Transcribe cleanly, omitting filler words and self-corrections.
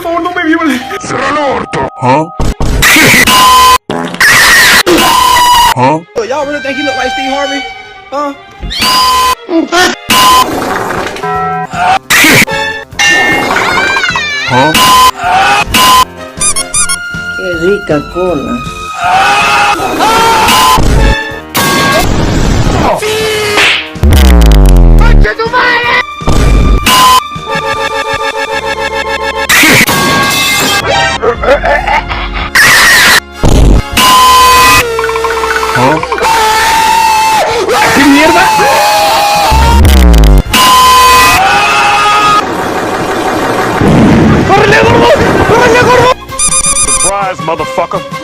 favor, no me violen. ¡Cierra el orto! ¿Ah? ¿Ah? Y'all really think he look like Steve Harvey? Huh? ¿Ah? Qué rica cola. ¿Ah? ¿Qué mierda? ¡Córrele, gordo! ¡Córrele, gordo! Surprise, motherfucker!